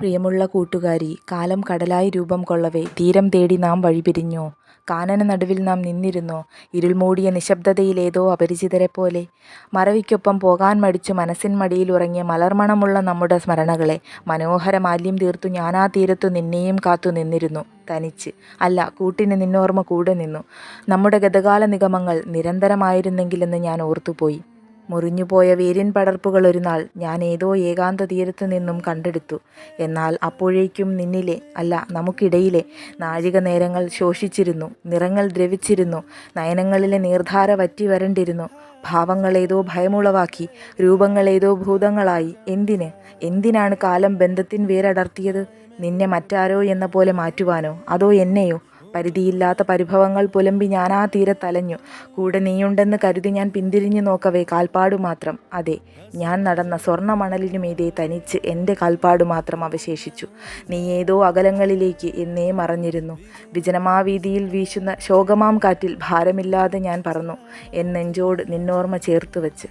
പ്രിയമുള്ള കൂട്ടുകാരി, കാലം കടലായി രൂപം കൊള്ളവേ തീരം തേടി നാം വഴിപിരിഞ്ഞോ? കാനന നടുവിൽ നാം നിന്നിരുന്നോ? ഇരുൾ മൂടിയ നിശബ്ദതയിലേതോ അപരിചിതരെപ്പോലെ. മറവിക്കൊപ്പം പോകാൻ മടിച്ചു മനസ്സിൻ മടിയിൽ ഉറങ്ങിയ മലർമണമുള്ള നമ്മുടെ സ്മരണകളെ മനോഹര മാല്യം തീർത്തു ഞാനാ തീരത്തു നിന്നെയും കാത്തു നിന്നിരുന്നു. തനിച്ച് അല്ല, കൂട്ടിന് നിന്നോർമ്മ കൂടെ നിന്നു. നമ്മുടെ ഗതകാല നിഗമങ്ങൾ നിരന്തരമായിരുന്നെങ്കിലെന്ന് ഞാൻ ഓർത്തുപോയി. മുറിഞ്ഞുപോയ വേരിൻ പടർപ്പുകൾ ഒരു നാൾ ഞാൻ ഏതോ ഏകാന്ത തീരത്തു നിന്നും കണ്ടെടുത്തു. എന്നാൽ അപ്പോഴേക്കും നിന്നിലെ, അല്ല നമുക്കിടയിലെ നാഴിക നേരങ്ങൾ ശോഷിച്ചിരുന്നു. നിറങ്ങൾ ദ്രവിച്ചിരുന്നു. നയനങ്ങളിലെ നീർധാര വറ്റി വരണ്ടിരുന്നു. ഭാവങ്ങളേതോ ഭയമുളവാക്കി. രൂപങ്ങളേതോ ഭൂതങ്ങളായി. എന്തിനാണ് കാലം ബന്ധത്തിൻ വേരടർത്തിയത്? നിന്നെ മറ്റാരോ എന്ന പോലെ മാറ്റുവാനോ? അതോ എന്നെയോ? പരിധിയില്ലാത്ത പരിഭവങ്ങൾ പുലമ്പി ഞാനാ തീരത്തലഞ്ഞു. കൂടെ നീയുണ്ടെന്ന് കരുതി ഞാൻ പിന്തിരിഞ്ഞു നോക്കവേ കാൽപ്പാടു മാത്രം. അതെ, ഞാൻ നടന്ന സ്വർണ്ണ മണലിനുമീതെ തനിച്ച് എൻ്റെ കാൽപ്പാടു മാത്രം അവശേഷിച്ചു. നീ ഏതോ അകലങ്ങളിലേക്ക് എന്നേ മറഞ്ഞിരുന്നു. വിജനമാവീതിയിൽ വീശുന്ന ശോകമാം കാറ്റിൽ ഭാരമില്ലാതെ ഞാൻ പറന്നു, എൻ നെഞ്ചോട് നിന്നോർമ്മ ചേർത്ത് വെച്ച്.